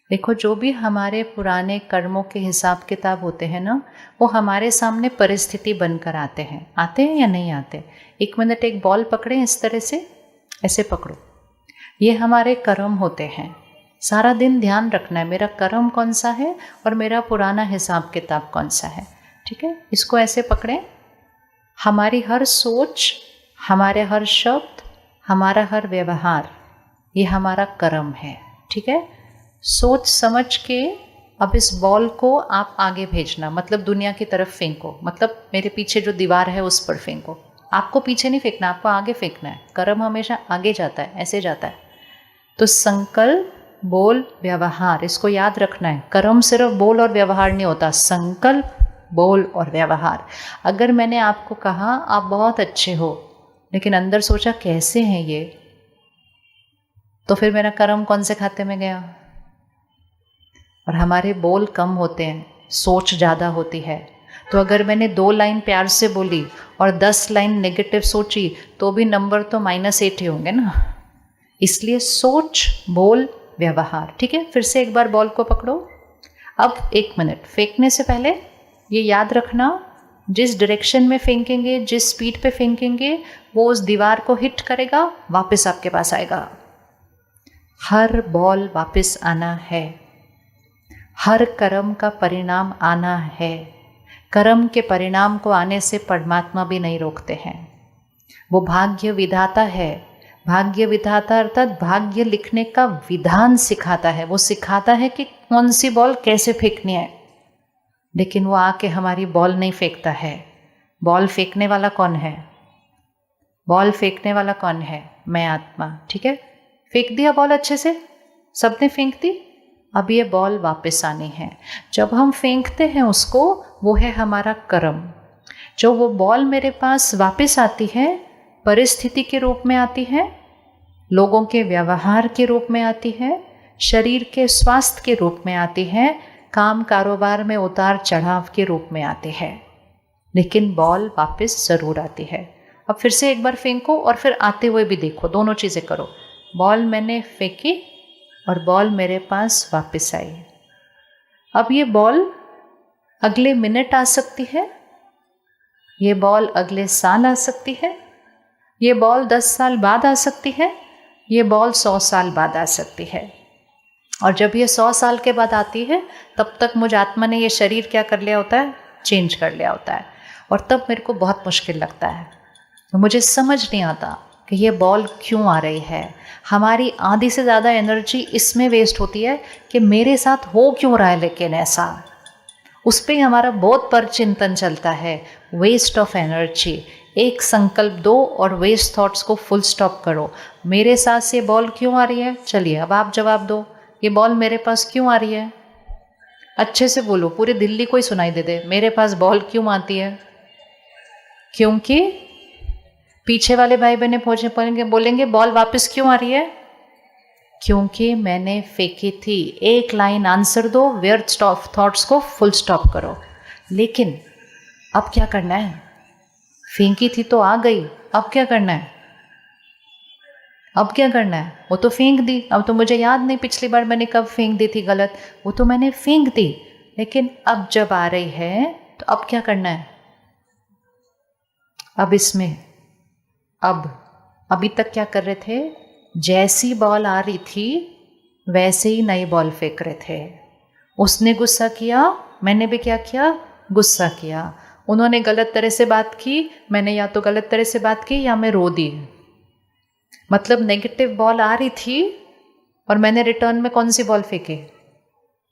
देखो, जो भी हमारे पुराने कर्मों के हिसाब किताब होते हैं ना, वो हमारे सामने परिस्थिति बनकर आते हैं या नहीं आते। 1 मिनट एक बॉल पकड़े, इस तरह से ऐसे पकड़ो, ये हमारे कर्म होते हैं। सारा दिन ध्यान रखना है मेरा कर्म कौन सा है और मेरा पुराना हिसाब किताब कौन सा है। ठीक है, इसको ऐसे पकड़ें। हमारी हर सोच, हमारे हर शब्द, हमारा हर व्यवहार, ये हमारा कर्म है। ठीक है, सोच समझ के अब इस बॉल को आप आगे भेजना, मतलब दुनिया की तरफ फेंको, मतलब मेरे पीछे जो दीवार है उस पर फेंको। आपको पीछे नहीं फेंकना, आपको आगे फेंकना है। कर्म हमेशा आगे जाता है, ऐसे जाता है। तो संकल्प, बोल, व्यवहार, इसको याद रखना है। कर्म सिर्फ बोल और व्यवहार नहीं होता, संकल्प, बोल और व्यवहार। अगर मैंने आपको कहा आप बहुत अच्छे हो, लेकिन अंदर सोचा कैसे हैं ये, तो फिर मेरा कर्म कौन से खाते में गया। और हमारे बोल कम होते हैं, सोच ज़्यादा होती है। तो अगर मैंने 2 लाइन प्यार से बोली और 10 लाइन नेगेटिव सोची, तो भी नंबर तो -8 ही होंगे ना। इसलिए सोच, बोल, व्यवहार। ठीक है, फिर से एक बार बॉल को पकड़ो। अब 1 मिनट फेंकने से पहले ये याद रखना, जिस डायरेक्शन में फेंकेंगे, जिस स्पीड पे फेंकेंगे, वो उस दीवार को हिट करेगा, वापस आपके पास आएगा। हर बॉल वापस आना है, हर कर्म का परिणाम आना है। कर्म के परिणाम को आने से परमात्मा भी नहीं रोकते हैं। वो भाग्य विधाता है। भाग्य विधाता अर्थात भाग्य लिखने का विधान सिखाता है। वो सिखाता है कि कौन सी बॉल कैसे फेंकनी है, लेकिन वो आके हमारी बॉल नहीं फेंकता है। बॉल फेंकने वाला कौन है? बॉल फेंकने वाला कौन है? मैं आत्मा। ठीक है, फेंक दिया बॉल अच्छे से, सबने फेंक दी। अब ये बॉल वापस आनी है। जब हम फेंकते हैं उसको, वो है हमारा कर्म। जो वो बॉल मेरे पास वापस आती है, परिस्थिति के रूप में आती है, लोगों के व्यवहार के रूप में आती है, शरीर के स्वास्थ्य के रूप में आती है, काम कारोबार में उतार चढ़ाव के रूप में आती है, लेकिन बॉल वापस ज़रूर आती है। अब फिर से एक बार फेंको और फिर आते हुए भी देखो, दोनों चीज़ें करो। बॉल मैंने फेंकी और बॉल मेरे पास वापस आई। अब ये बॉल अगले मिनट आ सकती है, ये बॉल अगले साल आ सकती है, ये बॉल 10 साल बाद आ सकती है, ये बॉल 100 साल बाद आ सकती है। और जब ये 100 साल के बाद आती है, तब तक मुझ आत्मा ने ये शरीर क्या कर लिया होता है? चेंज कर लिया होता है। और तब मेरे को बहुत मुश्किल लगता है, तो मुझे समझ नहीं आता कि ये बॉल क्यों आ रही है। हमारी आधी से ज़्यादा एनर्जी इसमें वेस्ट होती है कि मेरे साथ हो क्यों रहा है, लेकिन ऐसा, उस पर हमारा बहुत पर चिंतन चलता है। Waste of energy. एक संकल्प दो और वेस्ट थॉट्स को फुल स्टॉप करो। मेरे साथ से बॉल क्यों आ रही है? चलिए अब आप जवाब दो, ये बॉल मेरे पास क्यों आ रही है? अच्छे से बोलो, पूरी दिल्ली को ही सुनाई दे दे, मेरे पास बॉल क्यों आती है? क्योंकि पीछे वाले भाई बहने बोलेंगे बॉल वापस क्यों आ रही है? क्योंकि मैंने फेंकी थी। एक लाइन आंसर दो, व्यर्थ थॉट्स को फुल स्टॉप करो। लेकिन अब क्या करना है? फेंकी थी तो आ गई, अब क्या करना है? अब क्या करना है? वो तो फेंक दी। अब तो मुझे याद नहीं पिछली बार मैंने कब फेंक दी थी गलत, वो तो मैंने फेंक दी। लेकिन अब जब आ रही है तो अब क्या करना है? अब इसमें अभी तक क्या कर रहे थे? जैसी बॉल आ रही थी वैसे ही नई बॉल फेंक रहे थे। उसने गुस्सा किया, मैंने भी क्या किया? गुस्सा किया। उन्होंने गलत तरह से बात की, मैंने या तो गलत तरह से बात की या मैं रो दी। मतलब नेगेटिव बॉल आ रही थी और मैंने रिटर्न में कौन सी बॉल फेंकी?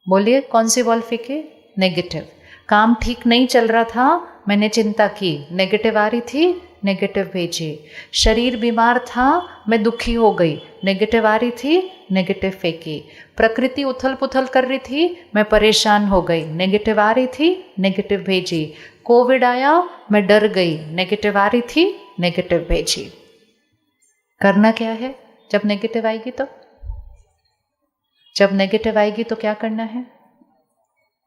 बोलिए, कौन सी बॉल फेंकी? नेगेटिव। काम ठीक नहीं चल रहा था, मैंने चिंता की, नेगेटिव आ रही थी, नेगेटिव भेजी। शरीर बीमार था, मैं दुखी हो गई, नेगेटिव आ रही थी, नेगेटिव फेंकी। प्रकृति उथल पुथल कर रही थी, मैं परेशान हो गई, नेगेटिव आ रही थी, नेगेटिव भेजी। कोविड आया, मैं डर गई, नेगेटिव आ रही थी, नेगेटिव भेजी। करना क्या है जब नेगेटिव आएगी? तो जब नेगेटिव आएगी तो क्या करना है?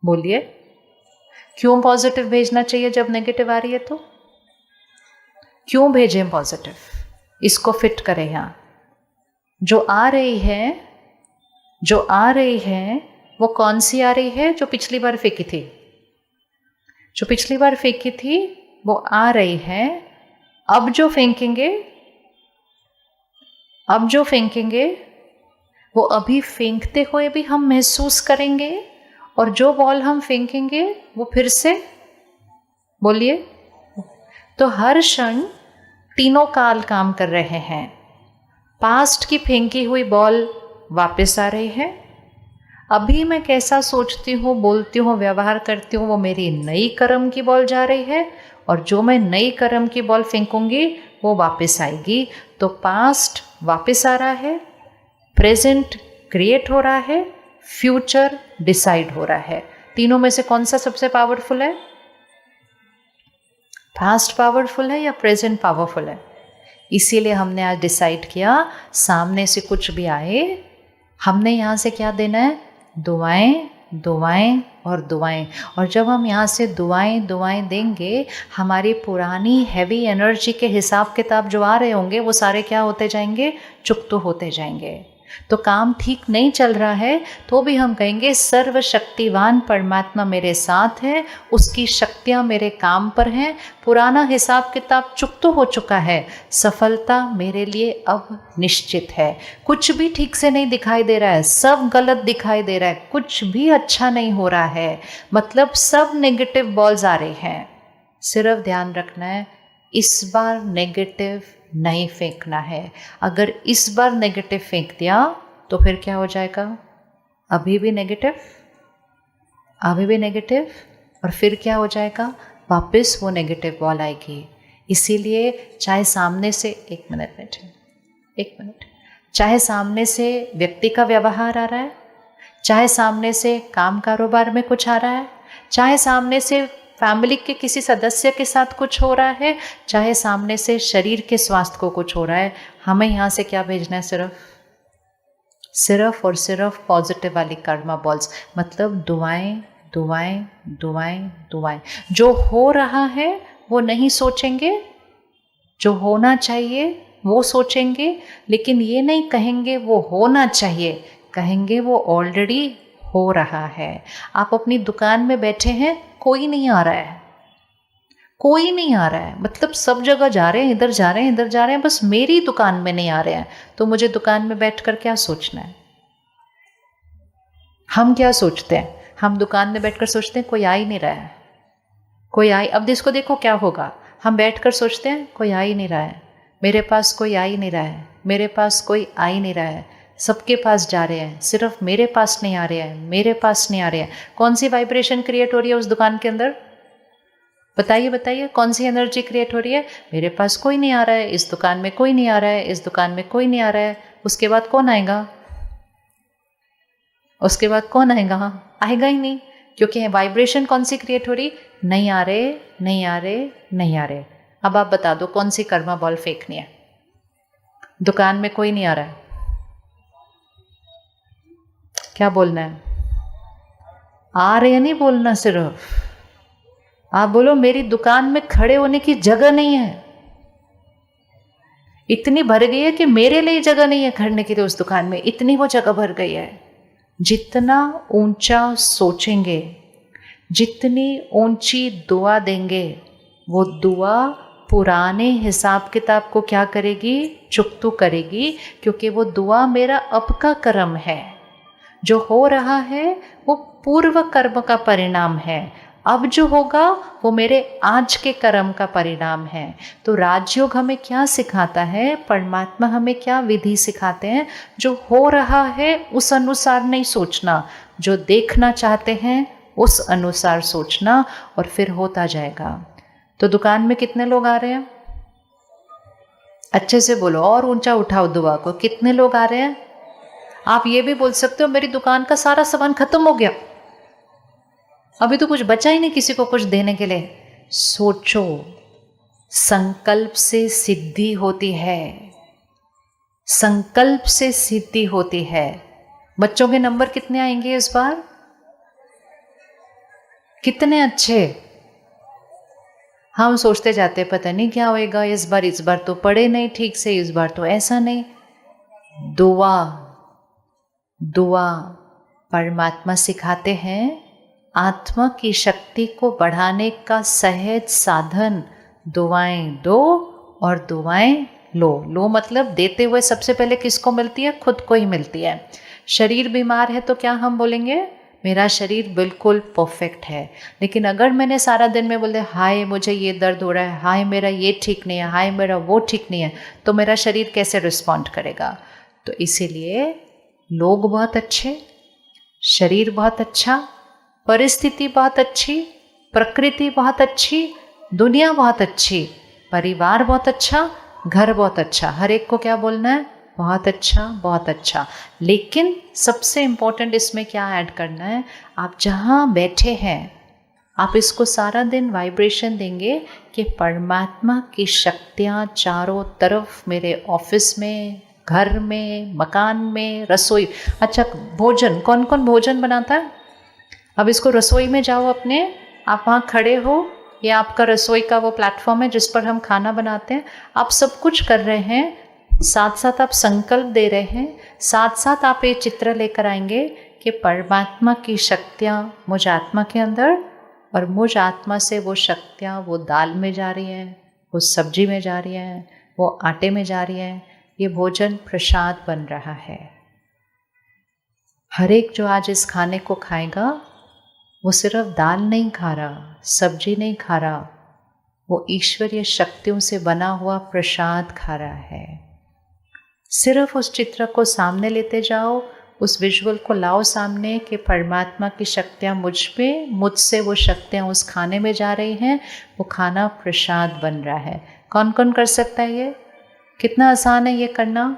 बोलिए, क्यों पॉजिटिव भेजना चाहिए जब नेगेटिव आ रही है? तो क्यों भेजें पॉजिटिव? इसको फिट करें। यहाँ जो आ रही है वो कौन सी आ रही है? जो पिछली बार फेंकी थी, जो पिछली बार फेंकी थी वो आ रही है। अब जो फेंकेंगे, अब जो फेंकेंगे वो अभी फेंकते हुए भी हम महसूस करेंगे, और जो बॉल हम फेंकेंगे वो फिर से, बोलिए, तो हर क्षण तीनों काल काम कर रहे हैं। पास्ट की फेंकी हुई बॉल वापस आ रही है, अभी मैं कैसा सोचती हूँ, बोलती हूँ, व्यवहार करती हूँ, वो मेरी नई कर्म की बॉल जा रही है, और जो मैं नई कर्म की बॉल फेंकूंगी वो वापस आएगी। तो पास्ट वापस आ रहा है, प्रेजेंट क्रिएट हो रहा है, फ्यूचर डिसाइड हो रहा है। तीनों में से कौन सा सबसे पावरफुल है? पास्ट पावरफुल है या प्रेजेंट पावरफुल है? इसीलिए हमने आज डिसाइड किया, सामने से कुछ भी आए, हमने यहाँ से क्या देना है? दुआएं, दुआएं और दुआएं। और जब हम यहाँ से दुआएं दुआएं देंगे, हमारी पुरानी हैवी एनर्जी के हिसाब किताब जो आ रहे होंगे वो सारे क्या होते जाएंगे? चुकतो होते जाएंगे। तो काम ठीक नहीं चल रहा है तो भी हम कहेंगे सर्वशक्तिवान परमात्मा मेरे साथ है, उसकी शक्तियाँ मेरे काम पर हैं, पुराना हिसाब किताब चुकतो हो चुका है, सफलता मेरे लिए अब निश्चित है। कुछ भी ठीक से नहीं दिखाई दे रहा है, सब गलत दिखाई दे रहा है, कुछ भी अच्छा नहीं हो रहा है, मतलब सब नेगेटिव बॉल्स आ रहे हैं। सिर्फ ध्यान रखना है, इस बार नेगेटिव नहीं फेंकना है। अगर इस बार नेगेटिव फेंक दिया तो फिर क्या हो जाएगा? अभी भी नेगेटिव, अभी भी नेगेटिव, और फिर क्या हो जाएगा? वापस वो नेगेटिव बॉल आएगी। इसीलिए चाहे सामने से, एक मिनट, चाहे सामने से व्यक्ति का व्यवहार आ रहा है, चाहे सामने से काम कारोबार में कुछ आ रहा है, चाहे सामने से फैमिली के किसी सदस्य के साथ कुछ हो रहा है, चाहे सामने से शरीर के स्वास्थ्य को कुछ हो रहा है, हमें यहाँ से क्या भेजना है? सिर्फ और सिर्फ पॉजिटिव वाली कर्मा बॉल्स, मतलब दुआएं दुआएं दुआएं दुआएं। जो हो रहा है वो नहीं सोचेंगे, जो होना चाहिए वो सोचेंगे, लेकिन ये नहीं कहेंगे वो होना चाहिए, कहेंगे वो ऑलरेडी हो रहा है। आप अपनी दुकान में बैठे हैं, कोई नहीं आ रहा है, कोई नहीं आ रहा है, मतलब सब जगह जा रहे हैं, इधर जा रहे हैं, इधर जा रहे हैं, बस मेरी दुकान में नहीं आ रहे हैं। तो मुझे दुकान में बैठकर क्या सोचना है? हम क्या सोचते हैं? हम दुकान में बैठकर सोचते हैं कोई आ ही नहीं रहा है, कोई आई, अब इसको देखो क्या होगा। हम बैठकर सोचते हैं कोई आ ही नहीं रहा है, मेरे पास कोई आ ही नहीं रहा है, मेरे पास कोई आ ही नहीं रहा है, सबके पास जा रहे हैं, सिर्फ मेरे पास नहीं आ रहे हैं, मेरे पास नहीं आ रहे हैं। कौन सी वाइब्रेशन क्रिएट हो रही है उस दुकान के अंदर? बताइए बताइए, कौन सी एनर्जी क्रिएट हो रही है? मेरे पास कोई नहीं आ रहा है, इस दुकान में कोई नहीं आ रहा है, इस दुकान में कोई नहीं आ रहा है। उसके बाद कौन आएगा? उसके बाद कौन आएगा? आएगा ही नहीं, क्योंकि वाइब्रेशन कौन सी क्रिएट हो रही? नहीं आ रहे, नहीं आ रहे, नहीं आ रहे। अब आप बता दो कौन सी कर्मा बॉल फेंकनी है? दुकान में कोई नहीं आ रहा है, क्या बोलना है? आ रहे नहीं बोलना, सिर्फ आप बोलो मेरी दुकान में खड़े होने की जगह नहीं है, इतनी भर गई है कि मेरे लिए जगह नहीं है खड़ने के लिए उस दुकान में, इतनी वो जगह भर गई है। जितना ऊंचा सोचेंगे, जितनी ऊंची दुआ देंगे, वो दुआ पुराने हिसाब किताब को क्या करेगी? चुकतू करेगी, क्योंकि वो दुआ मेरा अब का कर्म है। जो हो रहा है वो पूर्व कर्म का परिणाम है, अब जो होगा वो मेरे आज के कर्म का परिणाम है। तो राजयोग हमें क्या सिखाता है? परमात्मा हमें क्या विधि सिखाते हैं? जो हो रहा है उस अनुसार नहीं सोचना, जो देखना चाहते हैं उस अनुसार सोचना, और फिर होता जाएगा। तो दुकान में कितने लोग आ रहे हैं? अच्छे से बोलो, और ऊंचा उठाओ दुआ को। कितने लोग आ रहे हैं? आप ये भी बोल सकते हो मेरी दुकान का सारा सामान खत्म हो गया, अभी तो कुछ बचा ही नहीं किसी को कुछ देने के लिए। सोचो, संकल्प से सिद्धि होती है, संकल्प से सिद्धि होती है। बच्चों के नंबर कितने आएंगे इस बार? कितने अच्छे। हम सोचते जाते पता नहीं क्या होएगा इस बार तो पढ़े नहीं ठीक से, इस बार तो ऐसा नहीं। दुआ दुआ परमात्मा सिखाते हैं आत्मा की शक्ति को बढ़ाने का सहज साधन दुआएं दो और दुआएं लो। लो मतलब देते हुए सबसे पहले किसको मिलती है? खुद को ही मिलती है। शरीर बीमार है तो क्या हम बोलेंगे? मेरा शरीर बिल्कुल परफेक्ट है। लेकिन अगर मैंने सारा दिन में बोल दिया हाय मुझे ये दर्द हो रहा है, हाय मेरा ये ठीक नहीं है, हाय मेरा वो ठीक नहीं है, तो मेरा शरीर कैसे रिस्पॉन्ड करेगा? तो इसीलिए लोग बहुत अच्छे, शरीर बहुत अच्छा, परिस्थिति बहुत अच्छी, प्रकृति बहुत अच्छी, दुनिया बहुत अच्छी, परिवार बहुत अच्छा, घर बहुत अच्छा। हर एक को क्या बोलना है? बहुत अच्छा, बहुत अच्छा। लेकिन सबसे इम्पोर्टेंट इसमें क्या ऐड करना है? आप जहाँ बैठे हैं आप इसको सारा दिन वाइब्रेशन देंगे कि परमात्मा की शक्तियाँ चारों तरफ, मेरे ऑफिस में, घर में, मकान में, रसोई। अच्छा, भोजन, कौन कौन भोजन बनाता है? अब इसको रसोई में जाओ अपने, आप वहाँ खड़े हो, ये आपका रसोई का वो प्लेटफॉर्म है जिस पर हम खाना बनाते हैं। आप सब कुछ कर रहे हैं, साथ साथ आप संकल्प दे रहे हैं, साथ साथ आप ये चित्र लेकर आएंगे कि परमात्मा की शक्तियाँ मुझ आत्मा के अंदर, और मुझ आत्मा से वो शक्तियाँ वो दाल में जा रही हैं, वो सब्जी में जा रही हैं, वो आटे में जा रही हैं। ये भोजन प्रसाद बन रहा है। हर एक जो आज इस खाने को खाएगा वो सिर्फ दाल नहीं खा रहा, सब्जी नहीं खा रहा, वो ईश्वरीय शक्तियों से बना हुआ प्रसाद खा रहा है। सिर्फ उस चित्र को सामने लेते जाओ, उस विजुअल को लाओ सामने कि परमात्मा की शक्तियाँ मुझ पे, मुझसे वो शक्तियाँ उस खाने में जा रही हैं, वो खाना प्रसाद बन रहा है। कौन कौन कर सकता है ये? कितना आसान है ये करना,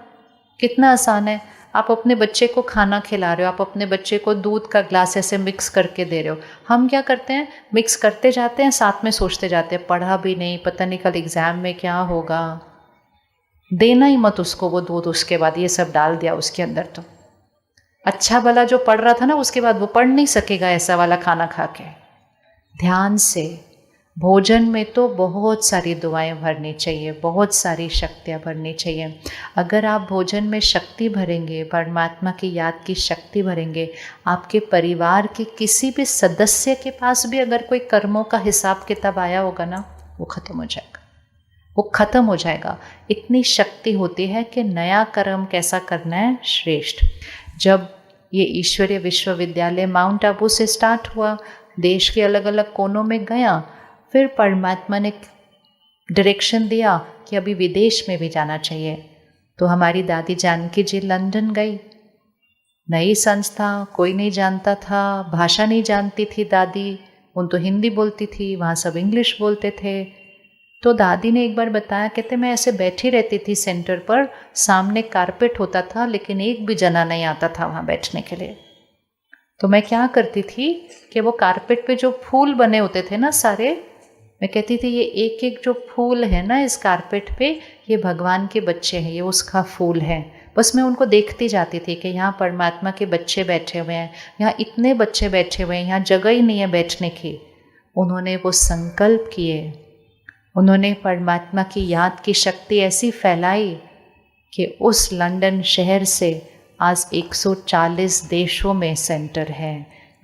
कितना आसान है। आप अपने बच्चे को खाना खिला रहे हो, आप अपने बच्चे को दूध का ग्लास ऐसे मिक्स करके दे रहे हो। हम क्या करते हैं? मिक्स करते जाते हैं, साथ में सोचते जाते हैं पढ़ा भी नहीं, पता नहीं कल एग्ज़ाम में क्या होगा। देना ही मत उसको वो दूध, उसके बाद ये सब डाल दिया उसके अंदर तो अच्छा भला जो पढ़ रहा था ना, उसके बाद वो पढ़ नहीं सकेगा ऐसा वाला खाना खा के। ध्यान से भोजन में तो बहुत सारी दुआएं भरनी चाहिए, बहुत सारी शक्तियाँ भरनी चाहिए। अगर आप भोजन में शक्ति भरेंगे, परमात्मा की याद की शक्ति भरेंगे, आपके परिवार के किसी भी सदस्य के पास भी अगर कोई कर्मों का हिसाब किताब आया होगा ना, वो ख़त्म हो जाएगा, वो ख़त्म हो जाएगा। इतनी शक्ति होती है कि नया कर्म कैसा करना है श्रेष्ठ। जब ये ईश्वरीय विश्वविद्यालय माउंट आबू से स्टार्ट हुआ, देश के अलग अलग कोनों में गया, फिर परमात्मा ने डायरेक्शन दिया कि अभी विदेश में भी जाना चाहिए। तो हमारी दादी जानकी जी लंदन गई, नई संस्था, कोई नहीं जानता था, भाषा नहीं जानती थी दादी, उन तो हिंदी बोलती थी, वहाँ सब इंग्लिश बोलते थे। तो दादी ने एक बार बताया, कहते मैं ऐसे बैठी रहती थी सेंटर पर, सामने कारपेट होता था लेकिन एक भी जना नहीं आता था वहाँ बैठने के लिए। तो मैं क्या करती थी कि वो कारपेट पे जो फूल बने होते थे ना सारे, मैं कहती थी ये एक एक जो फूल है ना इस कारपेट पे, ये भगवान के बच्चे हैं, ये उसका फूल है। बस मैं उनको देखती जाती थी कि यहाँ परमात्मा के बच्चे बैठे हुए हैं, यहाँ इतने बच्चे बैठे हुए हैं, यहाँ जगह ही नहीं है बैठने की। उन्होंने वो संकल्प किए, उन्होंने परमात्मा की याद की शक्ति ऐसी फैलाई कि उस लंदन शहर से आज 140 देशों में सेंटर है,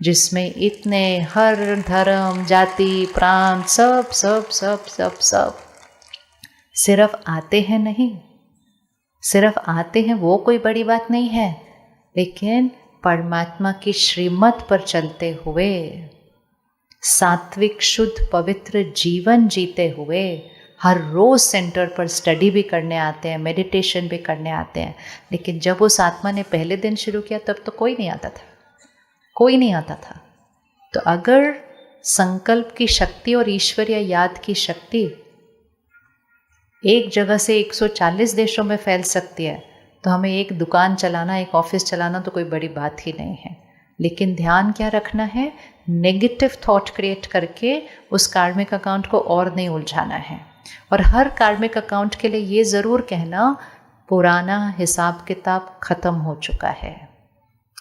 जिसमें इतने हर धर्म, जाति, प्रांत, सब सब सब सब सब सिर्फ आते हैं नहीं, सिर्फ आते हैं वो कोई बड़ी बात नहीं है, लेकिन परमात्मा की श्रीमत पर चलते हुए, सात्विक शुद्ध पवित्र जीवन जीते हुए हर रोज़ सेंटर पर स्टडी भी करने आते हैं, मेडिटेशन भी करने आते हैं। लेकिन जब उस आत्मा ने पहले दिन शुरू किया तब तो कोई नहीं आता था, कोई नहीं आता था। तो अगर संकल्प की शक्ति और ईश्वरीय याद की शक्ति एक जगह से 140 देशों में फैल सकती है, तो हमें एक दुकान चलाना, एक ऑफिस चलाना तो कोई बड़ी बात ही नहीं है। लेकिन ध्यान क्या रखना है? नेगेटिव थॉट क्रिएट करके उस कार्मिक अकाउंट को और नहीं उलझाना है। और हर कार्मिक अकाउंट के लिए ये ज़रूर कहना, पुराना हिसाब किताब ख़त्म हो चुका है।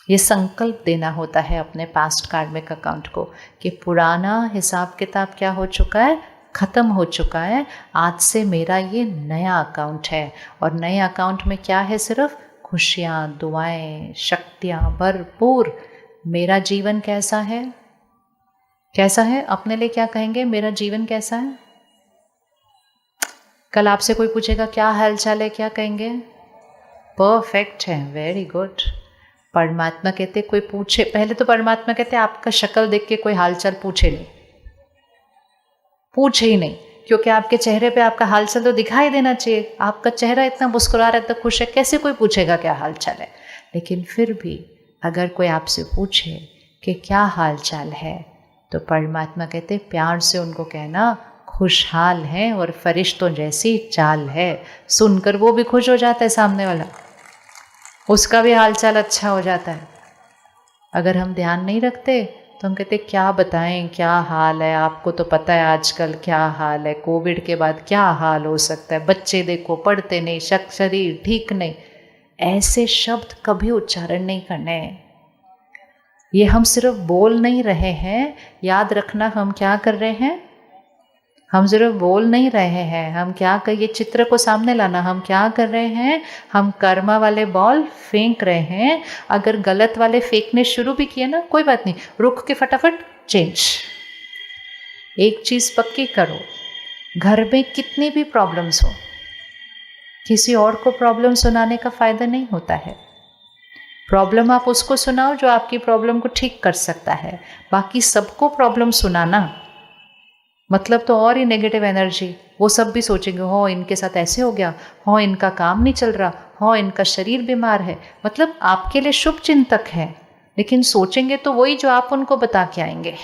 ये संकल्प देना होता है अपने पास्ट कार्मिक अकाउंट को कि पुराना हिसाब किताब क्या हो चुका है, ख़त्म हो चुका है। आज से मेरा ये नया अकाउंट है, और नए अकाउंट में क्या है? सिर्फ खुशियाँ, दुआएं, शक्तियाँ भरपूर। मेरा जीवन कैसा है? कैसा है? अपने लिए क्या कहेंगे? मेरा जीवन कैसा है? कल आपसे कोई पूछेगा क्या हाल चाल है, क्या कहेंगे? परफेक्ट है। Very good. परमात्मा कहते कोई पूछे, पहले तो परमात्मा कहते आपका शक्ल देख के कोई हालचाल पूछे नहीं, पूछे ही नहीं, क्योंकि आपके चेहरे पे आपका हालचाल तो दिखाई देना चाहिए। आपका चेहरा इतना मुस्कुरा रहा है, इतना खुश है, कैसे कोई पूछेगा क्या हालचाल है? लेकिन फिर भी अगर कोई आपसे पूछे कि क्या हालचाल है, तो परमात्मा कहते प्यार से उनको कहना खुशहाल है और फरिश्तों जैसी चाल है। सुनकर वो भी खुश हो जाता है, सामने वाला, उसका भी हालचाल अच्छा हो जाता है। अगर हम ध्यान नहीं रखते तो हम कहते क्या बताएं क्या हाल है, आपको तो पता है आजकल क्या हाल है, कोविड के बाद क्या हाल हो सकता है, बच्चे देखो पढ़ते नहीं, शरीर ठीक नहीं। ऐसे शब्द कभी उच्चारण नहीं करने हैं। ये हम सिर्फ बोल नहीं रहे हैं, याद रखना हम क्या कर रहे हैं, हम सिर्फ बोल नहीं रहे हैं, हम क्या कर, ये चित्र को सामने लाना, हम क्या कर रहे हैं, हम कर्मा वाले बॉल फेंक रहे हैं। अगर गलत वाले फेंकने शुरू भी किए ना, कोई बात नहीं, रुक के फटाफट चेंज। एक चीज़ पक्की करो, घर में कितनी भी प्रॉब्लम्स हो, किसी और को प्रॉब्लम सुनाने का फ़ायदा नहीं होता है। प्रॉब्लम आप उसको सुनाओ जो आपकी प्रॉब्लम को ठीक कर सकता है। बाकी सबको प्रॉब्लम सुनाना मतलब तो और ही नेगेटिव एनर्जी। वो सब भी सोचेंगे हो इनके साथ ऐसे हो गया, हो इनका काम नहीं चल रहा, हो इनका शरीर बीमार है। मतलब आपके लिए शुभ चिंतक है, लेकिन सोचेंगे तो वही जो आप उनको बता के आएंगे।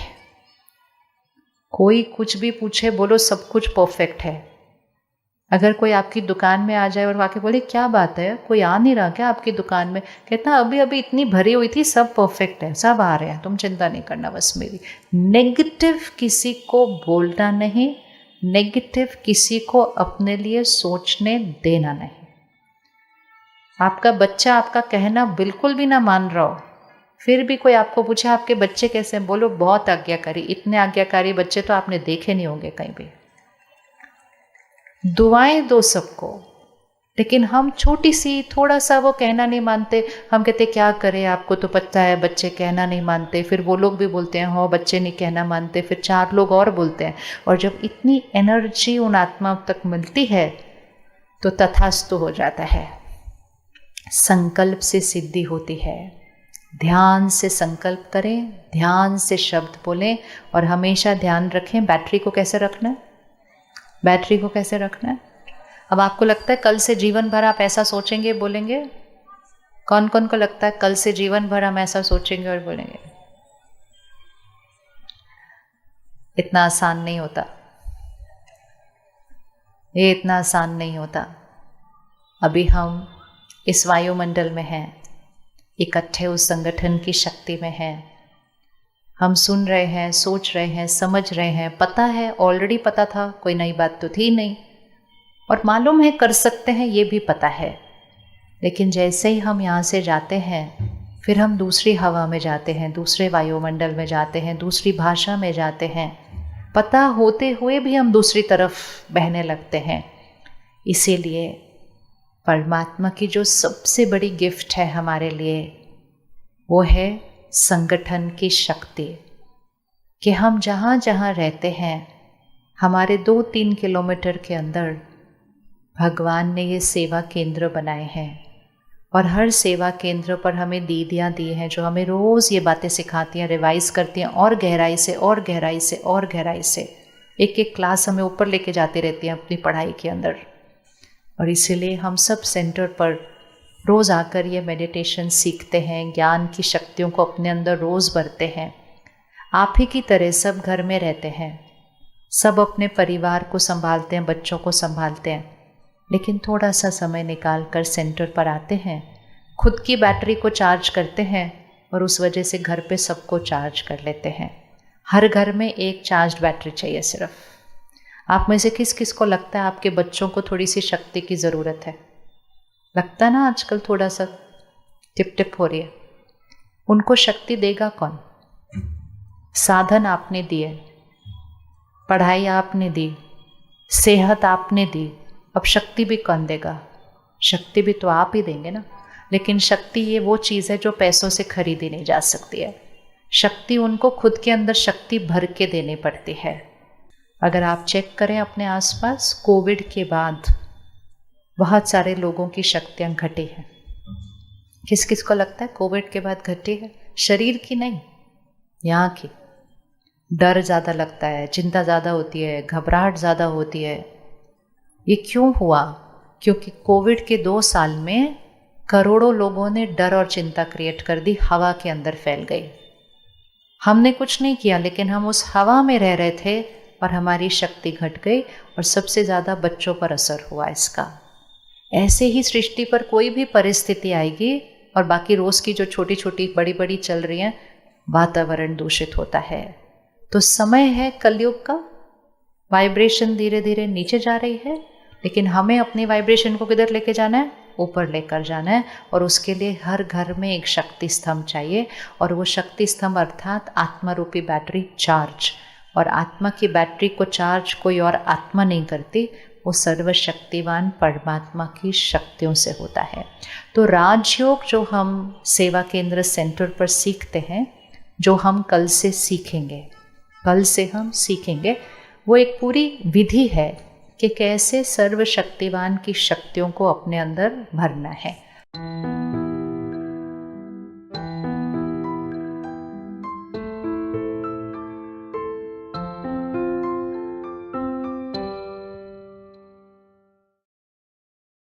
कोई कुछ भी पूछे, बोलो सब कुछ परफेक्ट है। अगर कोई आपकी दुकान में आ जाए और आके बोले क्या बात है, कोई आ नहीं रहा क्या आपकी दुकान में, कहता अभी अभी इतनी भरी हुई थी, सब परफेक्ट है, सब आ रहे हैं, तुम चिंता नहीं करना बस मेरी। नेगेटिव किसी को बोलना नहीं, नेगेटिव किसी को अपने लिए सोचने देना नहीं। आपका बच्चा आपका कहना बिल्कुल भी ना मान रहा हो, फिर भी कोई आपको पूछे आपके बच्चे कैसे हैं, बोलो बहुत आज्ञाकारी। इतने आज्ञाकारी बच्चे तो आपने देखे नहीं होंगे कहीं भी। दुआएं दो सबको, लेकिन हम छोटी सी थोड़ा सा वो कहना नहीं मानते। हम कहते क्या करें, आपको तो पता है बच्चे कहना नहीं मानते। फिर वो लोग भी बोलते हैं हो बच्चे नहीं कहना मानते, फिर 4 लोग और बोलते हैं। और जब इतनी एनर्जी उन आत्माओं तक मिलती है तो तथास्तु हो जाता है। संकल्प से सिद्धि होती है। ध्यान से संकल्प करें, ध्यान से शब्द बोलें, और हमेशा ध्यान रखें बैटरी को कैसे रखना है, बैटरी को कैसे रखना है। अब आपको लगता है कल से जीवन भर आप ऐसा सोचेंगे बोलेंगे? कौन कौन को लगता है कल से जीवन भर हम ऐसा सोचेंगे और बोलेंगे? इतना आसान नहीं होता, ये इतना आसान नहीं होता। अभी हम इस वायुमंडल में हैं, इकट्ठे उस संगठन की शक्ति में हैं। हम सुन रहे हैं, सोच रहे हैं, समझ रहे हैं, पता है, ऑलरेडी पता था, कोई नई बात तो थी नहीं, और मालूम है कर सकते हैं, ये भी पता है। लेकिन जैसे ही हम यहाँ से जाते हैं, फिर हम दूसरी हवा में जाते हैं, दूसरे वायुमंडल में जाते हैं, दूसरी भाषा में जाते हैं। पता होते हुए भी हम दूसरी तरफ बहने लगते हैं। इसीलिए परमात्मा की जो सबसे बड़ी गिफ्ट है हमारे लिए, वो है संगठन की शक्ति। कि हम जहाँ जहाँ रहते हैं, हमारे 2-3 किलोमीटर के अंदर भगवान ने ये सेवा केंद्र बनाए हैं, और हर सेवा केंद्र पर हमें दीदियाँ दी हैं जो हमें रोज़ ये बातें सिखाती हैं, रिवाइज़ करती हैं, और गहराई से और गहराई से और गहराई से। एक एक क्लास हमें ऊपर लेके जाती रहती हैं अपनी पढ़ाई के अंदर। और इसीलिए हम सब सेंटर पर रोज़ आकर ये मेडिटेशन सीखते हैं, ज्ञान की शक्तियों को अपने अंदर रोज़ भरते हैं। आप ही की तरह सब घर में रहते हैं, सब अपने परिवार को संभालते हैं, बच्चों को संभालते हैं, लेकिन थोड़ा सा समय निकाल कर सेंटर पर आते हैं, खुद की बैटरी को चार्ज करते हैं, और उस वजह से घर पे सबको चार्ज कर लेते हैं। हर घर में एक चार्ज बैटरी चाहिए सिर्फ। आप में से किस किस को लगता है आपके बच्चों को थोड़ी सी शक्ति की ज़रूरत है? लगता ना आजकल थोड़ा सा टिप टिप हो रही है। उनको शक्ति देगा कौन? साधन आपने दिए, पढ़ाई आपने दी, सेहत आपने दी, अब शक्ति भी कौन देगा? शक्ति भी तो आप ही देंगे ना। लेकिन शक्ति ये वो चीज़ है जो पैसों से खरीदी नहीं जा सकती है। शक्ति उनको खुद के अंदर शक्ति भर के देनी पड़ती है। अगर आप चेक करें अपने आसपास, कोविड के बाद बहुत सारे लोगों की शक्तियाँ घटी हैं। किस किस को लगता है कोविड के बाद घटी है? शरीर की नहीं, यहाँ की। डर ज़्यादा लगता है, चिंता ज़्यादा होती है, घबराहट ज़्यादा होती है। ये क्यों हुआ? क्योंकि कोविड के 2 साल में करोड़ों लोगों ने डर और चिंता क्रिएट कर दी, हवा के अंदर फैल गई। हमने कुछ नहीं किया, लेकिन हम उस हवा में रह रहे थे और हमारी शक्ति घट गई, और सबसे ज़्यादा बच्चों पर असर हुआ इसका। ऐसे ही सृष्टि पर कोई भी परिस्थिति आएगी और बाकी रोज़ की जो छोटी छोटी बड़ी बड़ी चल रही हैं, वातावरण दूषित होता है। तो समय है कलयुग का, वाइब्रेशन धीरे धीरे नीचे जा रही है, लेकिन हमें अपनी वाइब्रेशन को किधर लेके जाना है? ऊपर लेकर जाना है। और उसके लिए हर घर में एक शक्ति स्तंभ चाहिए, और वो शक्ति स्तंभ अर्थात आत्मा रूपी बैटरी चार्ज। और आत्मा की बैटरी को चार्ज कोई और आत्मा नहीं करती, वो सर्वशक्तिवान परमात्मा की शक्तियों से होता है। तो राजयोग जो हम सेवा केंद्र सेंटर पर सीखते हैं, जो हम कल से सीखेंगे, वो एक पूरी विधि है कि कैसे सर्वशक्तिवान की शक्तियों को अपने अंदर भरना है।